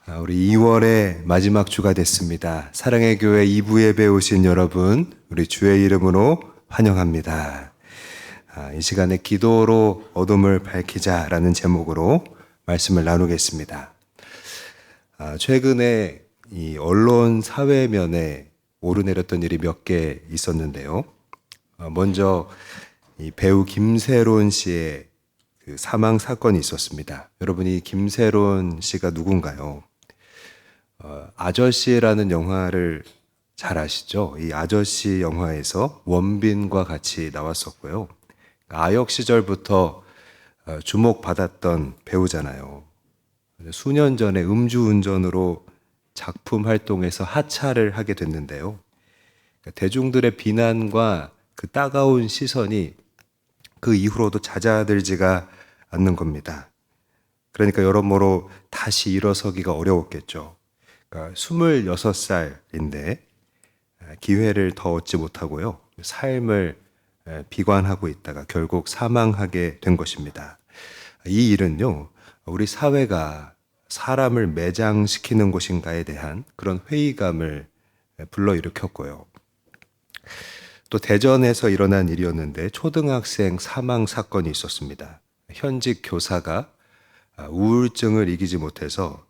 우리 2월의 마지막 주가 됐습니다. 사랑의 교회 2부 예배 오신 여러분, 우리 주의 이름으로 환영합니다. 이 시간에 기도로 어둠을 밝히자라는 제목으로 말씀을 나누겠습니다. 최근에 이 언론 사회면에 오르내렸던 일이 몇 개 있었는데요. 먼저 이 배우 김세론 씨의 그 사망 사건이 있었습니다. 여러분, 이 김세론 씨가 누군가요? 아저씨라는 영화를 잘 아시죠? 이 아저씨 영화에서 원빈과 같이 나왔었고요. 아역 시절부터 주목받았던 배우잖아요. 수년 전에 음주운전으로 작품 활동에서 하차를 하게 됐는데요. 대중들의 비난과 그 따가운 시선이 그 이후로도 잦아들지가 않는 겁니다. 그러니까 여러모로 다시 일어서기가 어려웠겠죠. 그러니까 26살인데 기회를 더 얻지 못하고요. 삶을 비관하고 있다가 결국 사망하게 된 것입니다. 이 일은요, 우리 사회가 사람을 매장시키는 곳인가에 대한 그런 회의감을 불러일으켰고요. 또 대전에서 일어난 일이었는데 초등학생 사망 사건이 있었습니다. 현직 교사가 우울증을 이기지 못해서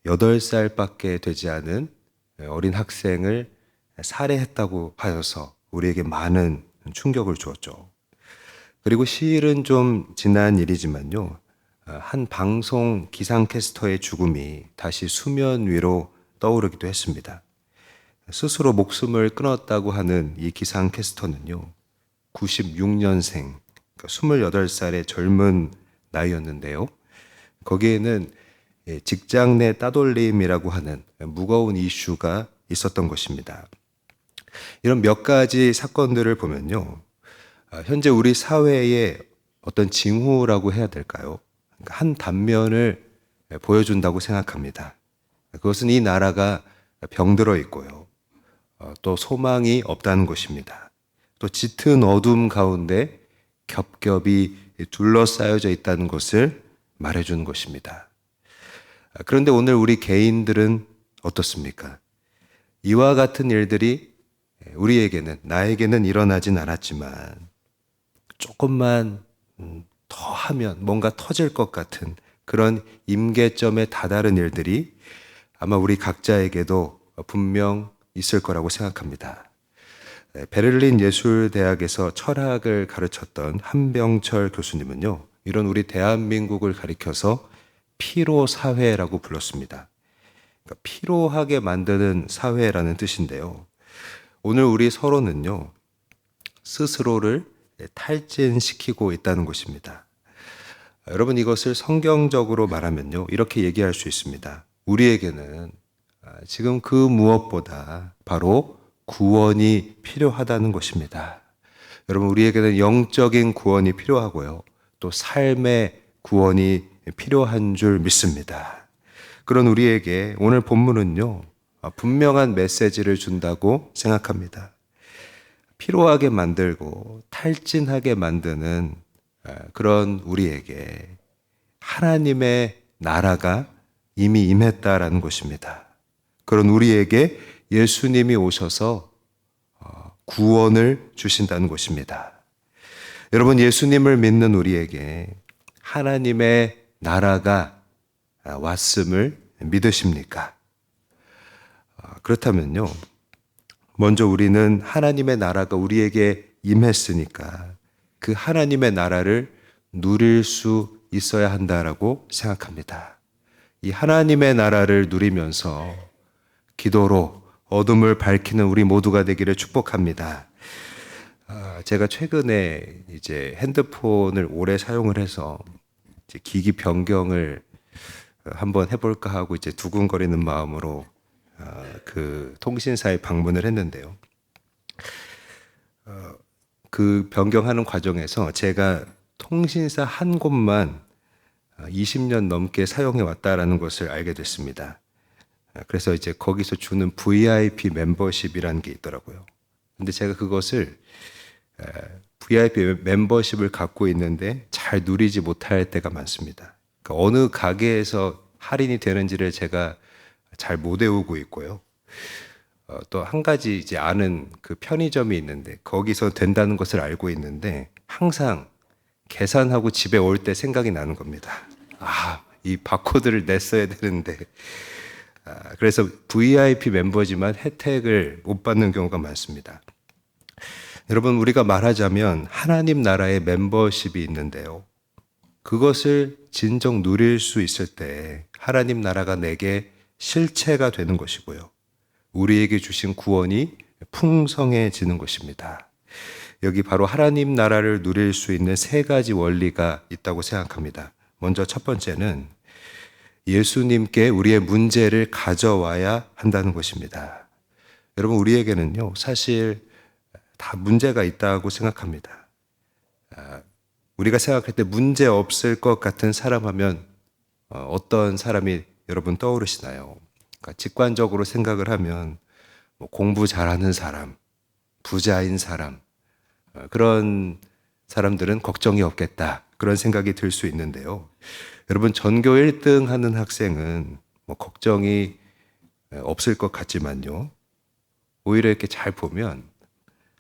8살밖에 되지 않은 어린 학생을 살해했다고 하여서 우리에게 많은 충격을 주었죠. 그리고 시일은 좀 지난 일이지만요. 한 방송 기상캐스터의 죽음이 다시 수면 위로 떠오르기도 했습니다. 스스로 목숨을 끊었다고 하는 이 기상캐스터는요. 96년생, 28살의 젊은 나이였는데요. 거기에는 직장 내 따돌림이라고 하는 무거운 이슈가 있었던 것입니다. 이런 몇 가지 사건들을 보면요. 현재 우리 사회의 어떤 징후라고 해야 될까요? 한 단면을 보여준다고 생각합니다. 그것은 이 나라가 병들어 있고요. 또 소망이 없다는 것입니다. 또 짙은 어둠 가운데 겹겹이 둘러싸여져 있다는 것을 말해주는 것입니다. 그런데 오늘 우리 개인들은 어떻습니까? 이와 같은 일들이 우리에게는, 나에게는 일어나진 않았지만 조금만 더 하면 뭔가 터질 것 같은 그런 임계점에 다다른 일들이 아마 우리 각자에게도 분명 있을 거라고 생각합니다. 베를린 예술대학에서 철학을 가르쳤던 한병철 교수님은요, 이런 우리 대한민국을 가리켜서 피로사회라고 불렀습니다. 그러니까 피로하게 만드는 사회라는 뜻인데요. 오늘 우리 서로는요, 스스로를 탈진시키고 있다는 것입니다. 여러분, 이것을 성경적으로 말하면요, 이렇게 얘기할 수 있습니다. 우리에게는 지금 그 무엇보다 바로 구원이 필요하다는 것입니다. 여러분, 우리에게는 영적인 구원이 필요하고요, 또 삶의 구원이 필요한 줄 믿습니다. 그런 우리에게 오늘 본문은요, 분명한 메시지를 준다고 생각합니다. 피로하게 만들고 탈진하게 만드는 그런 우리에게 하나님의 나라가 이미 임했다라는 것입니다. 그런 우리에게 예수님이 오셔서 구원을 주신다는 것입니다. 여러분, 예수님을 믿는 우리에게 하나님의 나라가 왔음을 믿으십니까? 그렇다면요, 먼저 우리는 하나님의 나라가 우리에게 임했으니까 그 하나님의 나라를 누릴 수 있어야 한다라고 생각합니다. 이 하나님의 나라를 누리면서 기도로 어둠을 밝히는 우리 모두가 되기를 축복합니다. 제가 최근에 이제 핸드폰을 오래 사용을 해서 이제 기기 변경을 한번 해볼까 하고 이제 두근거리는 마음으로 그 통신사에 방문을 했는데요. 그 변경하는 과정에서 제가 통신사 한 곳만 20년 넘게 사용해 왔다라는 것을 알게 됐습니다. 그래서 이제 거기서 주는 VIP 멤버십이라는 게 있더라고요. 근데 제가 그것을 VIP 멤버십을 갖고 있는데 잘 누리지 못할 때가 많습니다. 그러니까 어느 가게에서 할인이 되는지를 제가 잘 못 외우고 있고요. 또 한 가지 이제 아는 그 편의점이 있는데 거기서 된다는 것을 알고 있는데 항상 계산하고 집에 올 때 생각이 나는 겁니다. 이 바코드를 냈어야 되는데. 그래서 VIP 멤버지만 혜택을 못 받는 경우가 많습니다. 여러분, 우리가 말하자면 하나님 나라의 멤버십이 있는데요. 그것을 진정 누릴 수 있을 때 하나님 나라가 내게 실체가 되는 것이고요. 우리에게 주신 구원이 풍성해지는 것입니다. 여기 바로 하나님 나라를 누릴 수 있는 세 가지 원리가 있다고 생각합니다. 먼저 첫 번째는 예수님께 우리의 문제를 가져와야 한다는 것입니다. 여러분, 우리에게는요, 사실 다 문제가 있다고 생각합니다. 우리가 생각할 때 문제 없을 것 같은 사람 하면 어떤 사람이 여러분 떠오르시나요? 그러니까 직관적으로 생각을 하면 뭐 공부 잘하는 사람, 부자인 사람, 그런 사람들은 걱정이 없겠다. 그런 생각이 들 수 있는데요. 여러분, 전교 1등 하는 학생은 뭐 걱정이 없을 것 같지만요. 오히려 이렇게 잘 보면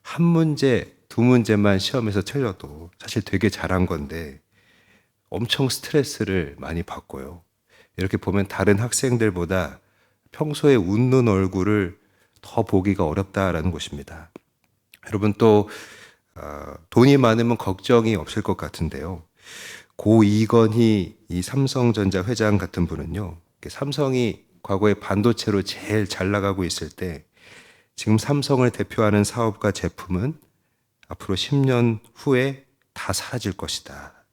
한 문제, 두 문제만 시험에서 틀려도 사실 되게 잘한 건데 엄청 스트레스를 많이 받고요. 이렇게 보면 다른 학생들보다 평소에 웃는 얼굴을 더 보기가 어렵다라는 것입니다. 여러분, 또 돈이 많으면 걱정이 없을 것 같은데요. 고 이건희 이 삼성전자 회장 같은 분은요, 삼성이 과거에 반도체로 제일 잘 나가고 있을 때 지금 삼성을 대표하는 사업과 제품은 앞으로 10년 후에 다 사라질 것이다.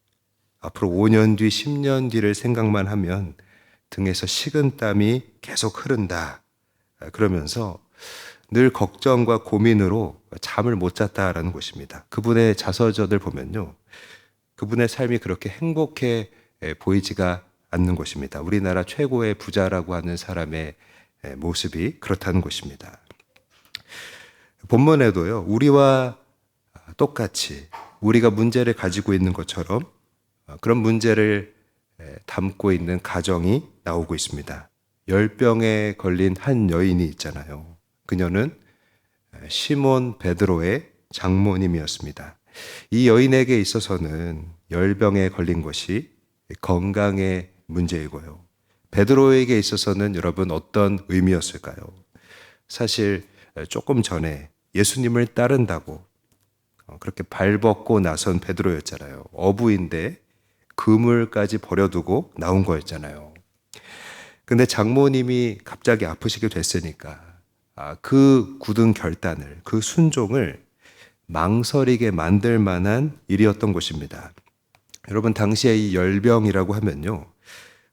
앞으로 5년 뒤, 10년 뒤를 생각만 하면 등에서 식은땀이 계속 흐른다. 그러면서 늘 걱정과 고민으로 잠을 못 잤다라는 것입니다. 그분의 자서전을 보면요, 그분의 삶이 그렇게 행복해 보이지가 않는 것입니다. 우리나라 최고의 부자라고 하는 사람의 모습이 그렇다는 것입니다. 본문에도요, 우리와 똑같이 우리가 문제를 가지고 있는 것처럼 그런 문제를 담고 있는 가정이 나오고 있습니다. 열병에 걸린 한 여인이 있잖아요. 그녀는 시몬 베드로의 장모님이었습니다. 이 여인에게 있어서는 열병에 걸린 것이 건강의 문제이고요. 베드로에게 있어서는 여러분 어떤 의미였을까요? 사실 조금 전에 예수님을 따른다고 그렇게 발벗고 나선 베드로였잖아요. 어부인데 그물까지 버려두고 나온 거였잖아요. 근데 장모님이 갑자기 아프시게 됐으니까 그 굳은 결단을, 그 순종을 망설이게 만들 만한 일이었던 것입니다. 여러분, 당시에 이 열병이라고 하면요,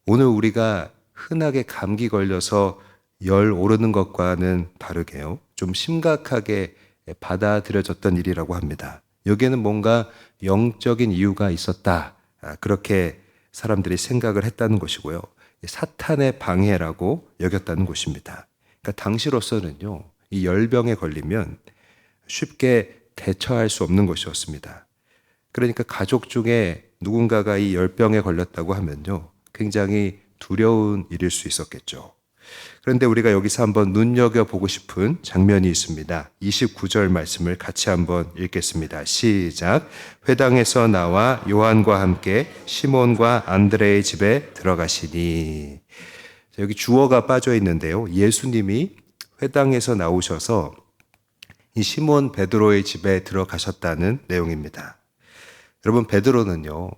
오늘 우리가 흔하게 감기 걸려서 열 오르는 것과는 다르게요, 좀 심각하게 받아들여졌던 일이라고 합니다. 여기에는 뭔가 영적인 이유가 있었다. 그렇게 사람들이 생각을 했다는 것이고요. 사탄의 방해라고 여겼다는 것입니다. 그러니까 당시로서는요, 이 열병에 걸리면 쉽게 대처할 수 없는 것이었습니다. 그러니까 가족 중에 누군가가 이 열병에 걸렸다고 하면요, 굉장히 두려운 일일 수 있었겠죠. 그런데 우리가 여기서 한번 눈여겨보고 싶은 장면이 있습니다. 29절 말씀을 같이 한번 읽겠습니다. 시작. 회당에서 나와 요한과 함께 시몬과 안드레의 집에 들어가시니. 여기 주어가 빠져 있는데요, 예수님이 회당에서 나오셔서 이 시몬 베드로의 집에 들어가셨다는 내용입니다. 여러분, 베드로는요,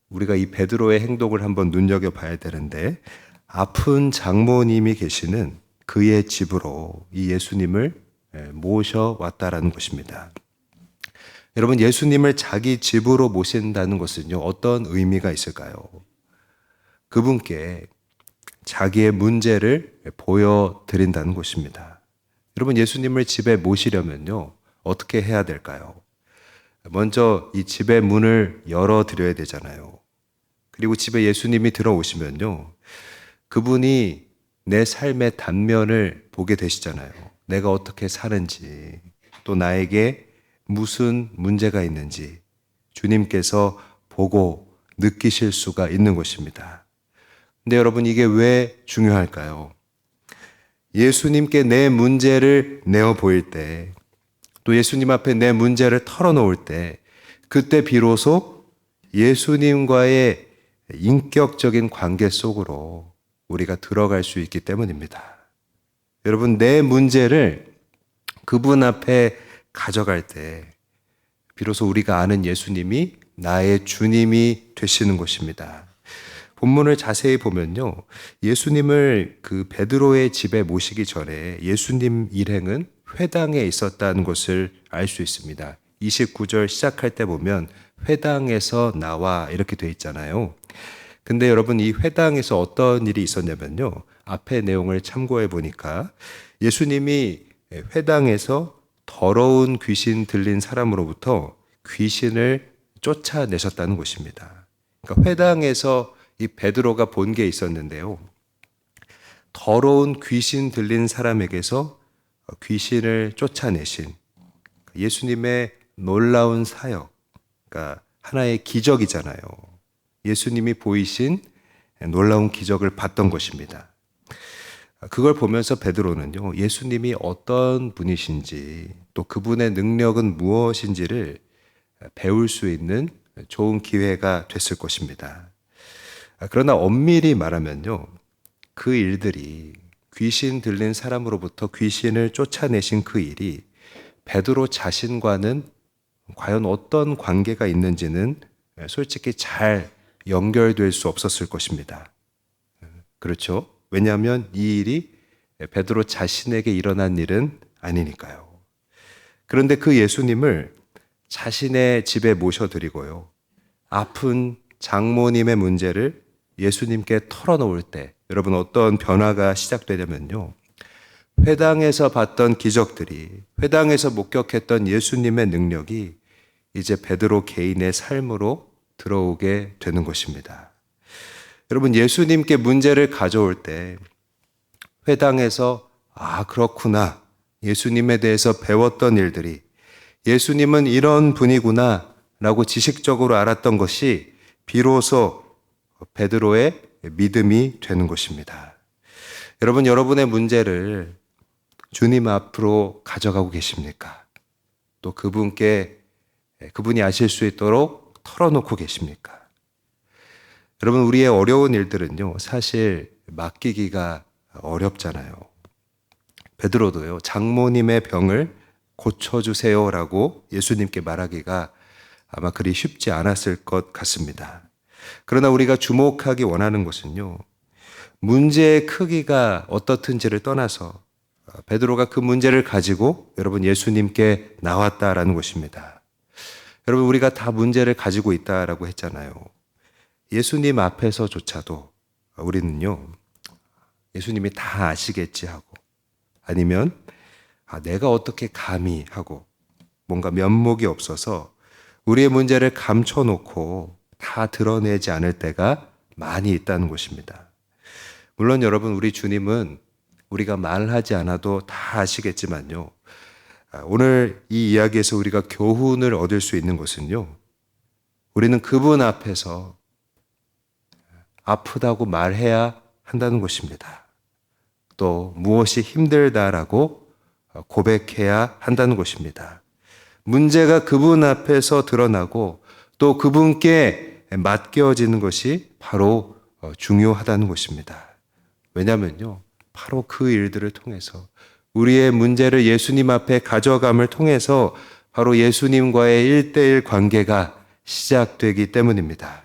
우리가 이 베드로의 행동을 한번 눈여겨봐야 되는데, 아픈 장모님이 계시는 그의 집으로 이 예수님을 모셔왔다라는 것입니다. 여러분, 예수님을 자기 집으로 모신다는 것은요, 어떤 의미가 있을까요? 그분께 자기의 문제를 보여드린다는 것입니다. 여러분, 예수님을 집에 모시려면요, 어떻게 해야 될까요? 먼저 이 집의 문을 열어드려야 되잖아요. 그리고 집에 예수님이 들어오시면요, 그분이 내 삶의 단면을 보게 되시잖아요. 내가 어떻게 사는지, 또 나에게 무슨 문제가 있는지 주님께서 보고 느끼실 수가 있는 것입니다. 근데 여러분, 이게 왜 중요할까요? 예수님께 내 문제를 내어 보일 때, 또 예수님 앞에 내 문제를 털어놓을 때, 그때 비로소 예수님과의 인격적인 관계 속으로 우리가 들어갈 수 있기 때문입니다. 여러분, 내 문제를 그분 앞에 가져갈 때 비로소 우리가 아는 예수님이 나의 주님이 되시는 것입니다. 본문을 자세히 보면요, 예수님을 그 베드로의 집에 모시기 전에 예수님 일행은 회당에 있었다는 것을 알 수 있습니다. 29절 시작할 때 보면 회당에서 나와 이렇게 돼 있잖아요. 근데 여러분, 이 회당에서 어떤 일이 있었냐면요, 앞에 내용을 참고해 보니까 예수님이 회당에서 더러운 귀신 들린 사람으로부터 귀신을 쫓아내셨다는 것입니다. 그러니까 회당에서 이 베드로가 본 게 있었는데요, 더러운 귀신 들린 사람에게서 귀신을 쫓아내신 예수님의 놀라운 사역, 그러니까 하나의 기적이잖아요. 예수님이 보이신 놀라운 기적을 봤던 것입니다. 그걸 보면서 베드로는요, 예수님이 어떤 분이신지 또 그분의 능력은 무엇인지를 배울 수 있는 좋은 기회가 됐을 것입니다. 그러나 엄밀히 말하면요, 그 일들이, 귀신 들린 사람으로부터 귀신을 쫓아내신 그 일이 베드로 자신과는 과연 어떤 관계가 있는지는 솔직히 잘 연결될 수 없었을 것입니다. 그렇죠? 왜냐하면 이 일이 베드로 자신에게 일어난 일은 아니니까요. 그런데 그 예수님을 자신의 집에 모셔드리고요, 아픈 장모님의 문제를 예수님께 털어놓을 때 여러분, 어떤 변화가 시작되냐면요, 회당에서 봤던 기적들이, 회당에서 목격했던 예수님의 능력이 이제 베드로 개인의 삶으로 들어오게 되는 것입니다. 여러분, 예수님께 문제를 가져올 때 회당에서 그렇구나, 예수님에 대해서 배웠던 일들이, 예수님은 이런 분이구나 라고 지식적으로 알았던 것이 비로소 베드로의 믿음이 되는 것입니다. 여러분, 여러분의 문제를 주님 앞으로 가져가고 계십니까? 또 그분께, 그분이 아실 수 있도록 털어놓고 계십니까? 여러분, 우리의 어려운 일들은요, 사실 맡기기가 어렵잖아요. 베드로도요, 장모님의 병을 고쳐주세요라고 예수님께 말하기가 아마 그리 쉽지 않았을 것 같습니다. 그러나 우리가 주목하기 원하는 것은요, 문제의 크기가 어떻든지를 떠나서 베드로가 그 문제를 가지고 여러분 예수님께 나왔다라는 것입니다. 여러분, 우리가 다 문제를 가지고 있다라고 했잖아요. 예수님 앞에서조차도 우리는요, 예수님이 다 아시겠지 하고, 아니면 내가 어떻게 감히 하고, 뭔가 면목이 없어서 우리의 문제를 감춰놓고 다 드러내지 않을 때가 많이 있다는 것입니다. 물론 여러분, 우리 주님은 우리가 말하지 않아도 다 아시겠지만요, 오늘 이 이야기에서 우리가 교훈을 얻을 수 있는 것은요, 우리는 그분 앞에서 아프다고 말해야 한다는 것입니다. 또 무엇이 힘들다라고 고백해야 한다는 것입니다. 문제가 그분 앞에서 드러나고 또 그분께 맡겨지는 것이 바로 중요하다는 것입니다. 왜냐하면요, 바로 그 일들을 통해서, 우리의 문제를 예수님 앞에 가져감을 통해서 바로 예수님과의 1:1 관계가 시작되기 때문입니다.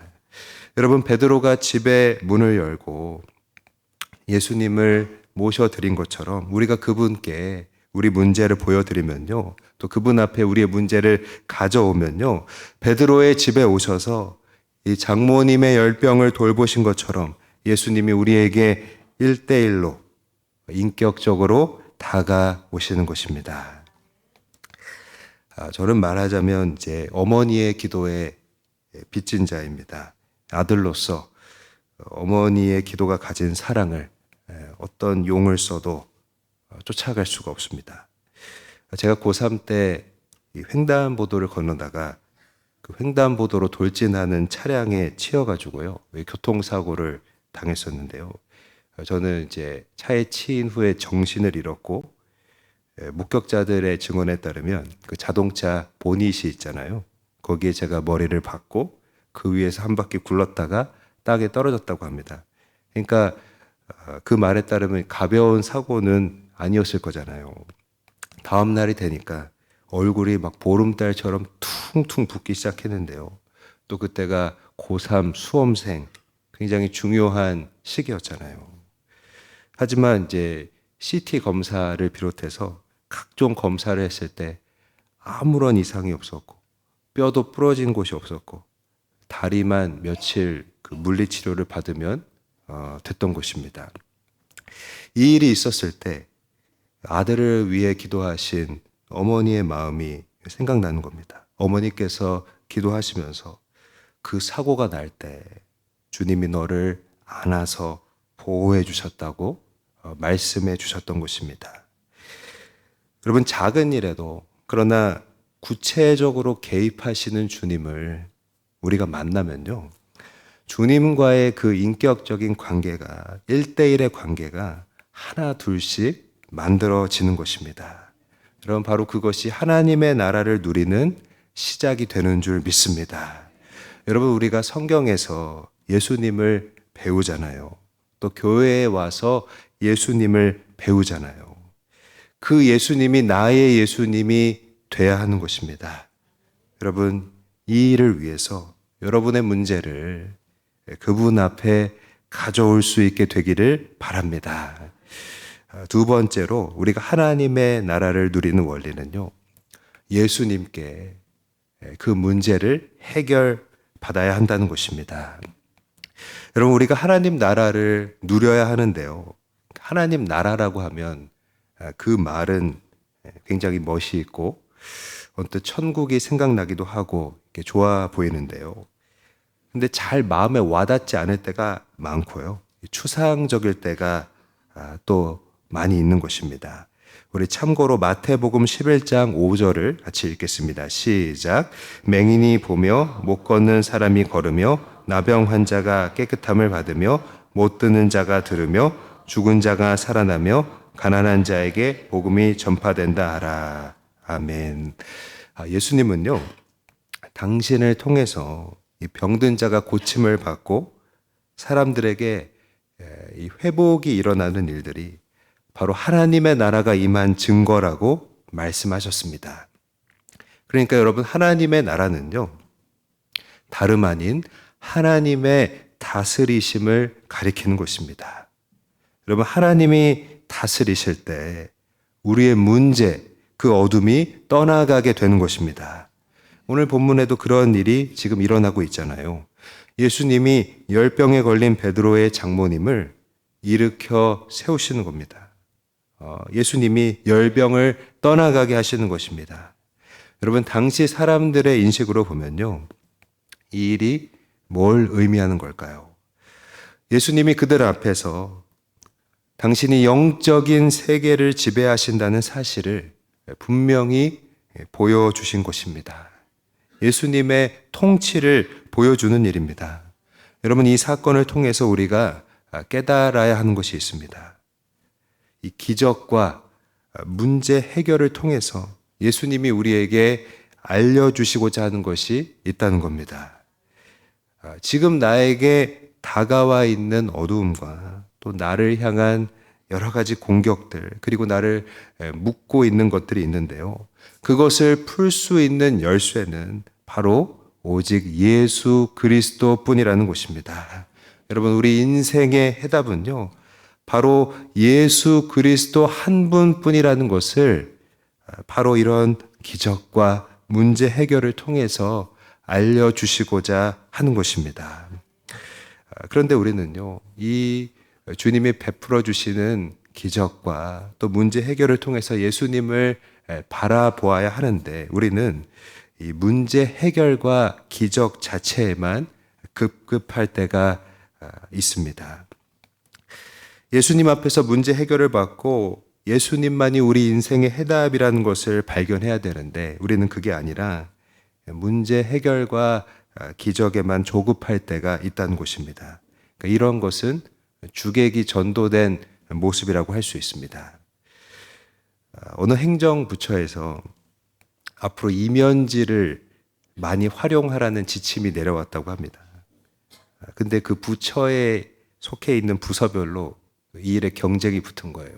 여러분, 베드로가 집의 문을 열고 예수님을 모셔드린 것처럼 우리가 그분께 우리 문제를 보여드리면요, 또 그분 앞에 우리의 문제를 가져오면요, 베드로의 집에 오셔서 이 장모님의 열병을 돌보신 것처럼 예수님이 우리에게 1:1로 인격적으로 다가오시는 것입니다. 저는 말하자면 이제 어머니의 기도에 빚진 자입니다. 아들로서 어머니의 기도가 가진 사랑을 어떤 용을 써도 쫓아갈 수가 없습니다. 제가 고3 때 횡단보도를 건너다가 그 횡단보도로 돌진하는 차량에 치여가지고요, 교통사고를 당했었는데요. 저는 이제 차에 치인 후에 정신을 잃었고, 목격자들의 증언에 따르면 그 자동차 보닛이 있잖아요. 거기에 제가 머리를 박고 그 위에서 한 바퀴 굴렀다가 땅에 떨어졌다고 합니다. 그러니까 그 말에 따르면 가벼운 사고는 아니었을 거잖아요. 다음 날이 되니까 얼굴이 막 보름달처럼 퉁퉁 붓기 시작했는데요. 또 그때가 고3 수험생, 굉장히 중요한 시기였잖아요. 하지만 이제 CT 검사를 비롯해서 각종 검사를 했을 때 아무런 이상이 없었고, 뼈도 부러진 곳이 없었고, 다리만 며칠 그 물리치료를 받으면 됐던 것입니다. 이 일이 있었을 때 아들을 위해 기도하신 어머니의 마음이 생각나는 겁니다. 어머니께서 기도하시면서 그 사고가 날 때 주님이 너를 안아서 보호해 주셨다고 말씀해 주셨던 것입니다. 여러분, 작은 일에도 그러나 구체적으로 개입하시는 주님을 우리가 만나면요, 주님과의 그 인격적인 관계가 1대1의 관계가 하나 둘씩 만들어지는 것입니다. 여러분, 바로 그것이 하나님의 나라를 누리는 시작이 되는 줄 믿습니다. 여러분, 우리가 성경에서 예수님을 배우잖아요. 또 교회에 와서 예수님을 배우잖아요. 그 예수님이 나의 예수님이 돼야 하는 것입니다. 여러분, 이 일을 위해서 여러분의 문제를 그분 앞에 가져올 수 있게 되기를 바랍니다. 두 번째로 우리가 하나님의 나라를 누리는 원리는요, 예수님께 그 문제를 해결받아야 한다는 것입니다. 여러분, 우리가 하나님 나라를 누려야 하는데요, 하나님 나라라고 하면 그 말은 굉장히 멋이 있고 언뜻 천국이 생각나기도 하고 이렇게 좋아 보이는데요. 근데 잘 마음에 와닿지 않을 때가 많고요. 추상적일 때가 또 많이 있는 것입니다. 우리 참고로 마태복음 11장 5절을 같이 읽겠습니다. 시작. 맹인이 보며 못 걷는 사람이 걸으며 나병 환자가 깨끗함을 받으며 못 듣는 자가 들으며 죽은 자가 살아나며 가난한 자에게 복음이 전파된다 하라. 아멘. 예수님은요, 당신을 통해서 이 병든 자가 고침을 받고 사람들에게 이 회복이 일어나는 일들이 바로 하나님의 나라가 임한 증거라고 말씀하셨습니다. 그러니까 여러분, 하나님의 나라는요, 다름 아닌 하나님의 다스리심을 가리키는 것입니다. 여러분, 하나님이 다스리실 때 우리의 문제, 그 어둠이 떠나가게 되는 것입니다. 오늘 본문에도 그런 일이 지금 일어나고 있잖아요. 예수님이 열병에 걸린 베드로의 장모님을 일으켜 세우시는 겁니다. 예수님이 열병을 떠나가게 하시는 것입니다. 여러분, 당시 사람들의 인식으로 보면요, 이 일이 뭘 의미하는 걸까요? 예수님이 그들 앞에서 당신이 영적인 세계를 지배하신다는 사실을 분명히 보여주신 것입니다. 예수님의 통치를 보여주는 일입니다. 여러분, 이 사건을 통해서 우리가 깨달아야 하는 것이 있습니다. 이 기적과 문제 해결을 통해서 예수님이 우리에게 알려주시고자 하는 것이 있다는 겁니다. 지금 나에게 다가와 있는 어두움과 또 나를 향한 여러 가지 공격들, 그리고 나를 묶고 있는 것들이 있는데요, 그것을 풀 수 있는 열쇠는 바로 오직 예수 그리스도 뿐이라는 것입니다. 여러분, 우리 인생의 해답은요, 바로 예수 그리스도 한 분뿐이라는 것을 바로 이런 기적과 문제 해결을 통해서 알려주시고자 하는 것입니다. 그런데 우리는요, 이 주님이 베풀어 주시는 기적과 또 문제 해결을 통해서 예수님을 바라보아야 하는데, 우리는 이 문제 해결과 기적 자체에만 급급할 때가 있습니다. 예수님 앞에서 문제 해결을 받고 예수님만이 우리 인생의 해답이라는 것을 발견해야 되는데, 우리는 그게 아니라 문제 해결과 기적에만 조급할 때가 있다는 것입니다. 그러니까 이런 것은 주객이 전도된 모습이라고 할 수 있습니다. 어느 행정부처에서 앞으로 이면지를 많이 활용하라는 지침이 내려왔다고 합니다. 근데 그 부처에 속해 있는 부서별로 이 일에 경쟁이 붙은 거예요.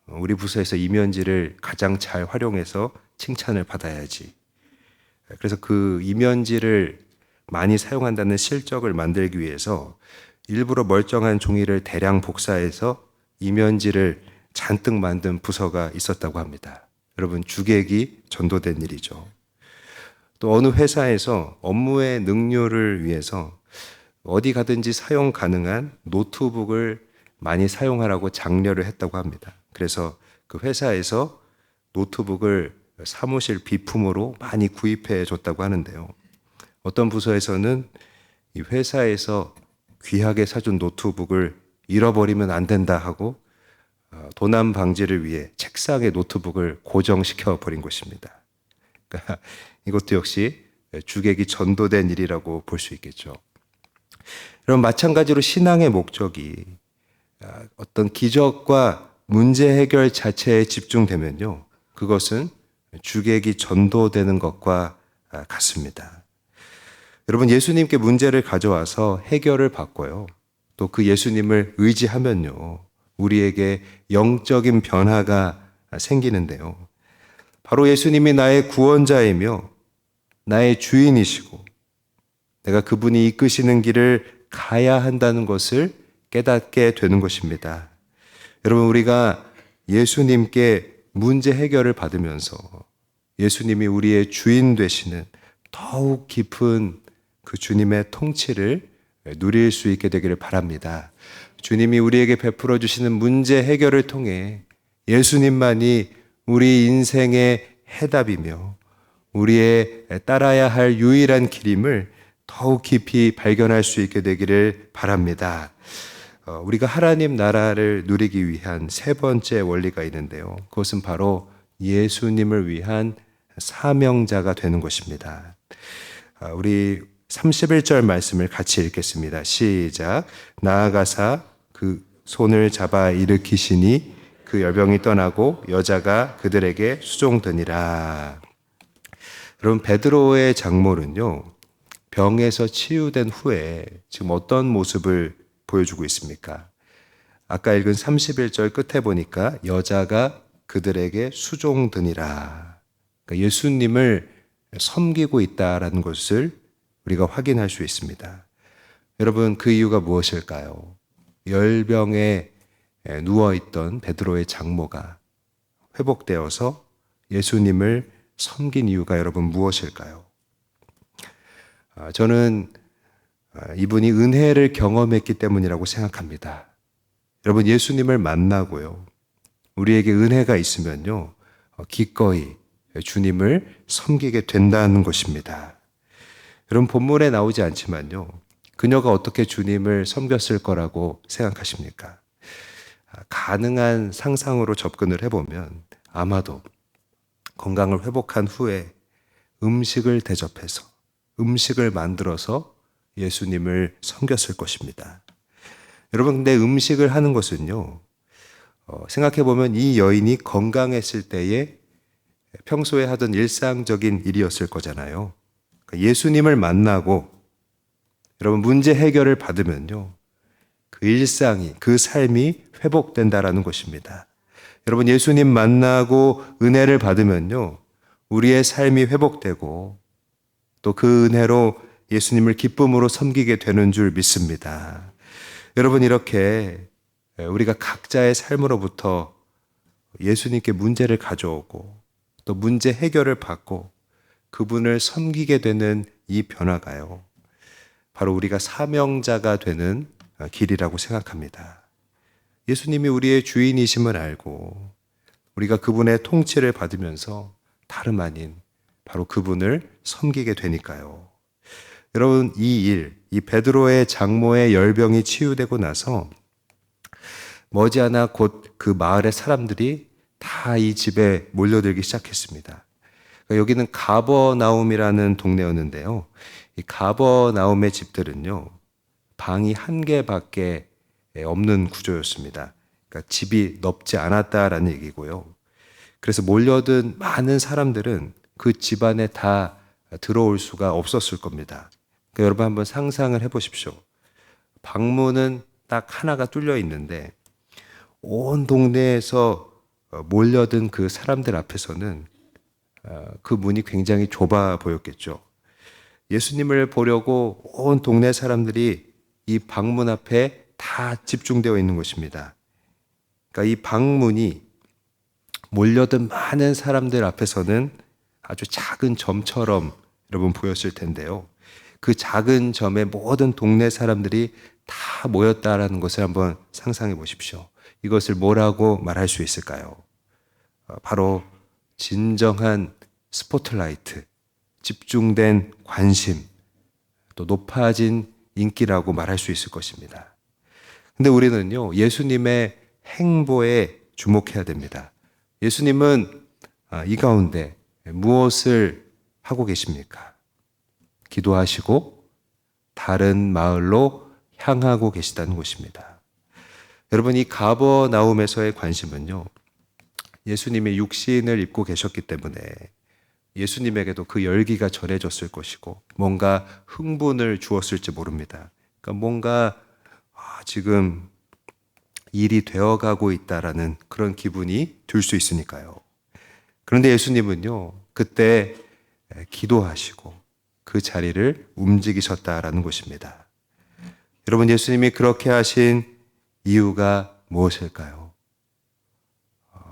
우리 부서에서 이면지를 가장 잘 활용해서 칭찬을 받아야지. 그래서 그 이면지를 많이 사용한다는 실적을 만들기 위해서 일부러 멀쩡한 종이를 대량 복사해서 이면지를 잔뜩 만든 부서가 있었다고 합니다. 여러분, 주객이 전도된 일이죠. 또 어느 회사에서 업무의 능률을 위해서 어디 가든지 사용 가능한 노트북을 많이 사용하라고 장려를 했다고 합니다. 그래서 그 회사에서 노트북을 사무실 비품으로 많이 구입해 줬다고 하는데요. 어떤 부서에서는 이 회사에서 귀하게 사준 노트북을 잃어버리면 안 된다 하고 도난 방지를 위해 책상에 노트북을 고정시켜 버린 것입니다. 그러니까 이것도 역시 주객이 전도된 일이라고 볼 수 있겠죠. 그럼 마찬가지로 신앙의 목적이 어떤 기적과 문제 해결 자체에 집중되면요, 그것은 주객이 전도되는 것과 같습니다. 여러분, 예수님께 문제를 가져와서 해결을 받고요, 또 그 예수님을 의지하면요, 우리에게 영적인 변화가 생기는데요. 바로 예수님이 나의 구원자이며 나의 주인이시고 내가 그분이 이끄시는 길을 가야 한다는 것을 깨닫게 되는 것입니다. 여러분, 우리가 예수님께 문제 해결을 받으면서 예수님이 우리의 주인 되시는 더욱 깊은 그 주님의 통치를 누릴 수 있게 되기를 바랍니다. 주님이 우리에게 베풀어 주시는 문제 해결을 통해 예수님만이 우리 인생의 해답이며 우리의 따라야 할 유일한 길임을 더욱 깊이 발견할 수 있게 되기를 바랍니다. 우리가 하나님 나라를 누리기 위한 세 번째 원리가 있는데요. 그것은 바로 예수님을 위한 사명자가 되는 것입니다. 우리 31절 말씀을 같이 읽겠습니다. 시작. 나아가사 그 손을 잡아 일으키시니 그 열병이 떠나고 여자가 그들에게 수종되니라. 여러분, 베드로의 장모는요, 병에서 치유된 후에 지금 어떤 모습을 보여주고 있습니까? 아까 읽은 31절 끝에 보니까 여자가 그들에게 수종드니라. 그러니까 예수님을 섬기고 있다라는 것을 우리가 확인할 수 있습니다. 여러분, 그 이유가 무엇일까요? 열병에 누워있던 베드로의 장모가 회복되어서 예수님을 섬긴 이유가 여러분 무엇일까요? 저는 이분이 은혜를 경험했기 때문이라고 생각합니다. 여러분, 예수님을 만나고요, 우리에게 은혜가 있으면요, 기꺼이 주님을 섬기게 된다는 것입니다. 여러분, 본문에 나오지 않지만요, 그녀가 어떻게 주님을 섬겼을 거라고 생각하십니까? 가능한 상상으로 접근을 해보면 아마도 건강을 회복한 후에 음식을 대접해서 음식을 만들어서 예수님을 섬겼을 것입니다. 여러분, 근데 음식을 하는 것은요, 생각해보면 이 여인이 건강했을 때에 평소에 하던 일상적인 일이었을 거잖아요. 그러니까 예수님을 만나고 여러분, 문제 해결을 받으면요, 그 일상이, 그 삶이 회복된다라는 것입니다. 여러분, 예수님 만나고 은혜를 받으면요, 우리의 삶이 회복되고 또 그 은혜로 예수님을 기쁨으로 섬기게 되는 줄 믿습니다. 여러분, 이렇게 우리가 각자의 삶으로부터 예수님께 문제를 가져오고 또 문제 해결을 받고 그분을 섬기게 되는 이 변화가요, 바로 우리가 사명자가 되는 길이라고 생각합니다. 예수님이 우리의 주인이심을 알고 우리가 그분의 통치를 받으면서 다름 아닌 바로 그분을 섬기게 되니까요. 여러분, 이 베드로의 장모의 열병이 치유되고 나서 머지않아 곧 그 마을의 사람들이 다 이 집에 몰려들기 시작했습니다. 그러니까 여기는 가버나움이라는 동네였는데요, 이 가버나움의 집들은요, 방이 한 개밖에 없는 구조였습니다. 그러니까 집이 넓지 않았다라는 얘기고요. 그래서 몰려든 많은 사람들은 그 집 안에 다 들어올 수가 없었을 겁니다. 그러니까 여러분 한번 상상을 해보십시오. 방문은 딱 하나가 뚫려 있는데 온 동네에서 몰려든 그 사람들 앞에서는 그 문이 굉장히 좁아 보였겠죠. 예수님을 보려고 온 동네 사람들이 이 방문 앞에 다 집중되어 있는 것입니다. 그러니까 이 방문이 몰려든 많은 사람들 앞에서는 아주 작은 점처럼 여러분 보였을 텐데요. 그 작은 점에 모든 동네 사람들이 다 모였다라는 것을 한번 상상해 보십시오. 이것을 뭐라고 말할 수 있을까요? 바로 진정한 스포트라이트, 집중된 관심, 또 높아진 인기라고 말할 수 있을 것입니다. 근데 우리는요, 예수님의 행보에 주목해야 됩니다. 예수님은 이 가운데 무엇을 하고 계십니까? 기도하시고 다른 마을로 향하고 계시다는 것입니다. 여러분, 이 가버나움에서의 관심은요, 예수님이 육신을 입고 계셨기 때문에 예수님에게도 그 열기가 전해졌을 것이고 뭔가 흥분을 주었을지 모릅니다. 그러니까 뭔가 지금 일이 되어가고 있다라는 그런 기분이 들 수 있으니까요. 그런데 예수님은요, 그때 기도하시고 그 자리를 움직이셨다라는 것입니다. 여러분, 예수님이 그렇게 하신 이유가 무엇일까요?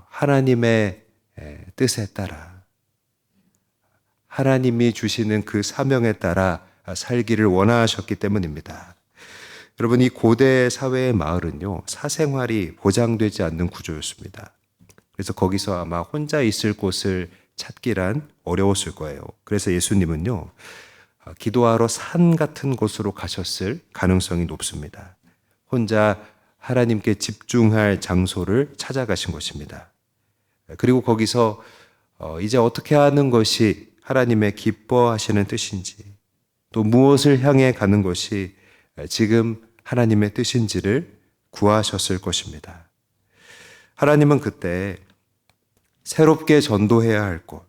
하나님의 뜻에 따라, 하나님이 주시는 그 사명에 따라 살기를 원하셨기 때문입니다. 여러분, 이 고대 사회의 마을은요, 사생활이 보장되지 않는 구조였습니다. 그래서 거기서 아마 혼자 있을 곳을 찾기란 어려웠을 거예요. 그래서 예수님은요, 기도하러 산 같은 곳으로 가셨을 가능성이 높습니다. 혼자 하나님께 집중할 장소를 찾아가신 것입니다. 그리고 거기서 이제 어떻게 하는 것이 하나님의 기뻐하시는 뜻인지, 또 무엇을 향해 가는 것이 지금 하나님의 뜻인지를 구하셨을 것입니다. 하나님은 그때 새롭게 전도해야 할 것,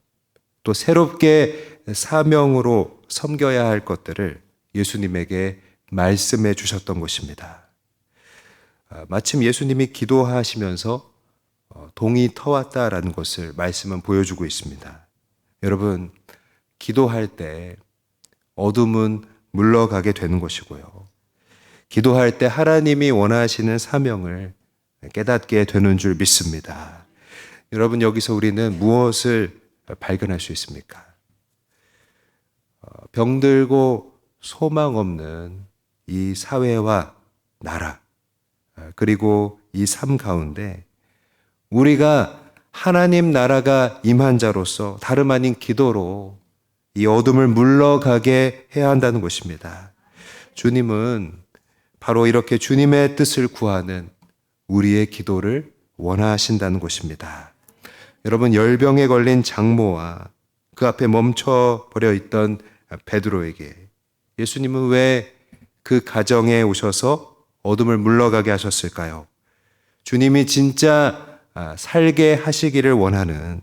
또 새롭게 사명으로 섬겨야 할 것들을 예수님에게 말씀해 주셨던 것입니다. 마침 예수님이 기도하시면서 동이 터왔다라는 것을 말씀은 보여주고 있습니다. 여러분, 기도할 때 어둠은 물러가게 되는 것이고요. 기도할 때 하나님이 원하시는 사명을 깨닫게 되는 줄 믿습니다. 여러분, 여기서 우리는 무엇을 발견할 수 있습니까? 병들고 소망 없는 이 사회와 나라, 그리고 이 삶 가운데 우리가 하나님 나라가 임한 자로서 다름 아닌 기도로 이 어둠을 물러가게 해야 한다는 것입니다. 주님은 바로 이렇게 주님의 뜻을 구하는 우리의 기도를 원하신다는 것입니다. 여러분, 열병에 걸린 장모와 그 앞에 멈춰버려 있던 베드로에게 예수님은 왜 그 가정에 오셔서 어둠을 물러가게 하셨을까요? 주님이 진짜 살게 하시기를 원하는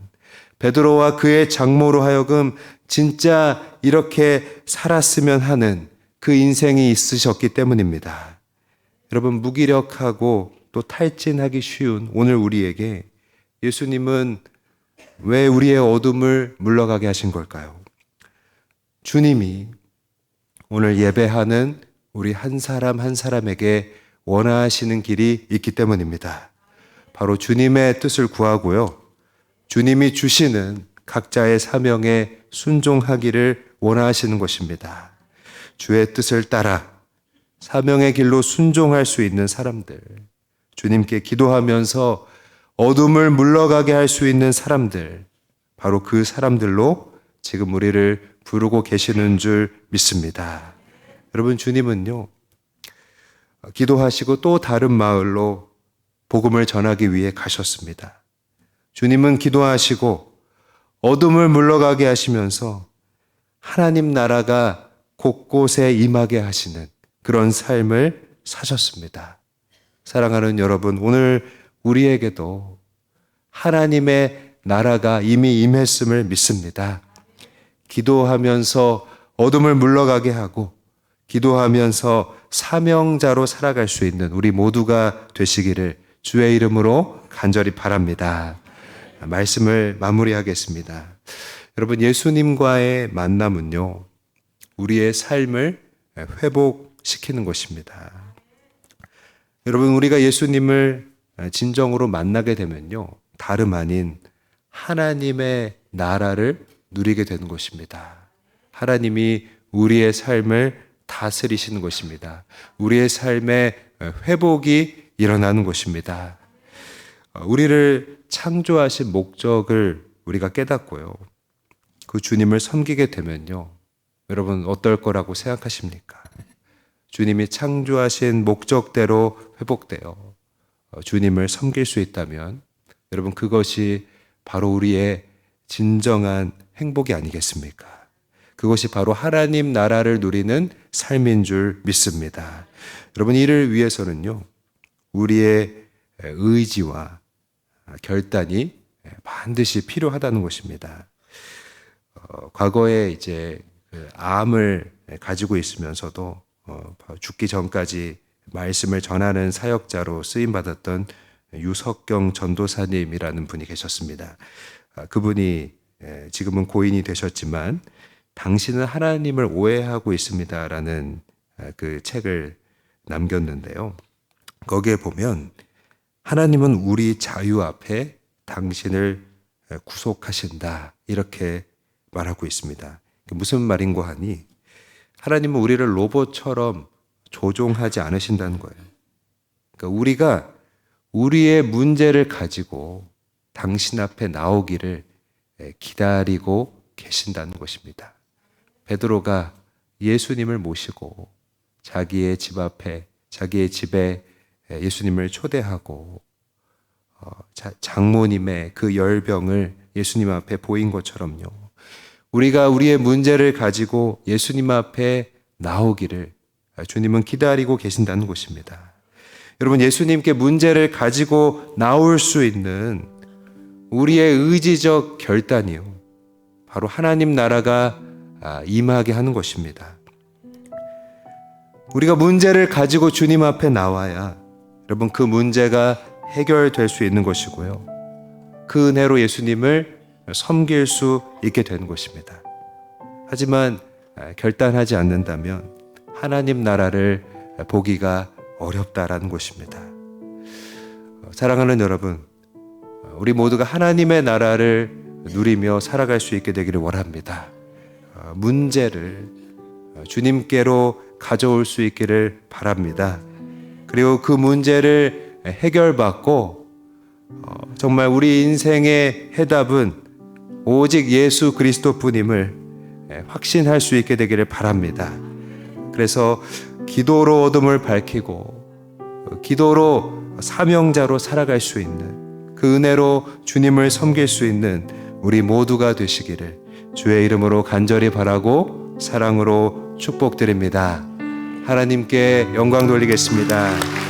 베드로와 그의 장모로 하여금 진짜 이렇게 살았으면 하는 그 인생이 있으셨기 때문입니다. 여러분, 무기력하고 또 탈진하기 쉬운 오늘 우리에게 예수님은 왜 우리의 어둠을 물러가게 하신 걸까요? 주님이 오늘 예배하는 우리 한 사람 한 사람에게 원하시는 길이 있기 때문입니다. 바로 주님의 뜻을 구하고요, 주님이 주시는 각자의 사명에 순종하기를 원하시는 것입니다. 주의 뜻을 따라 사명의 길로 순종할 수 있는 사람들, 주님께 기도하면서 어둠을 물러가게 할 수 있는 사람들, 바로 그 사람들로 지금 우리를 부르고 계시는 줄 믿습니다. 여러분, 주님은요, 기도하시고 또 다른 마을로 복음을 전하기 위해 가셨습니다. 주님은 기도하시고 어둠을 물러가게 하시면서 하나님 나라가 곳곳에 임하게 하시는 그런 삶을 사셨습니다. 사랑하는 여러분, 오늘 우리에게도 하나님의 나라가 이미 임했음을 믿습니다. 기도하면서 어둠을 물러가게 하고 기도하면서 사명자로 살아갈 수 있는 우리 모두가 되시기를 주의 이름으로 간절히 바랍니다. 말씀을 마무리하겠습니다. 여러분, 예수님과의 만남은요, 우리의 삶을 회복시키는 것입니다. 여러분, 우리가 예수님을 진정으로 만나게 되면요, 다름 아닌 하나님의 나라를 누리게 되는 것입니다. 하나님이 우리의 삶을 다스리시는 것입니다. 우리의 삶의 회복이 일어나는 것입니다. 우리를 창조하신 목적을 우리가 깨닫고요, 그 주님을 섬기게 되면요, 여러분 어떨 거라고 생각하십니까? 주님이 창조하신 목적대로 회복되어 주님을 섬길 수 있다면 여러분, 그것이 바로 우리의 진정한 행복이 아니겠습니까? 그것이 바로 하나님 나라를 누리는 삶인 줄 믿습니다. 여러분, 이를 위해서는요, 우리의 의지와 결단이 반드시 필요하다는 것입니다. 과거에 이제 암을 가지고 있으면서도 죽기 전까지 말씀을 전하는 사역자로 쓰임받았던 유석경 전도사님이라는 분이 계셨습니다. 그분이 지금은 고인이 되셨지만 당신은 하나님을 오해하고 있습니다라는 그 책을 남겼는데요. 거기에 보면 하나님은 우리 자유 앞에 당신을 구속하신다, 이렇게 말하고 있습니다. 무슨 말인고 하니, 하나님은 우리를 로봇처럼 조종하지 않으신다는 거예요. 그러니까 우리가 우리의 문제를 가지고 당신 앞에 나오기를 기다리고 계신다는 것입니다. 베드로가 예수님을 모시고 자기의 집 앞에, 자기의 집에 예수님을 초대하고 장모님의 그 열병을 예수님 앞에 보인 것처럼요, 우리가 우리의 문제를 가지고 예수님 앞에 나오기를 주님은 기다리고 계신다는 것입니다. 여러분, 예수님께 문제를 가지고 나올 수 있는 우리의 의지적 결단이요, 바로 하나님 나라가 임하게 하는 것입니다. 우리가 문제를 가지고 주님 앞에 나와야 여러분, 그 문제가 해결될 수 있는 것이고요, 그 은혜로 예수님을 섬길 수 있게 되는 것입니다. 하지만 결단하지 않는다면 하나님 나라를 보기가 어렵다라는 것입니다. 사랑하는 여러분, 우리 모두가 하나님의 나라를 누리며 살아갈 수 있게 되기를 원합니다. 문제를 주님께로 가져올 수 있기를 바랍니다. 그리고 그 문제를 해결받고 정말 우리 인생의 해답은 오직 예수 그리스도뿐임을 확신할 수 있게 되기를 바랍니다. 그래서 기도로 어둠을 밝히고 기도로 사명자로 살아갈 수 있는, 그 은혜로 주님을 섬길 수 있는 우리 모두가 되시기를 주의 이름으로 간절히 바라고 사랑으로 축복드립니다. 하나님께 영광 돌리겠습니다.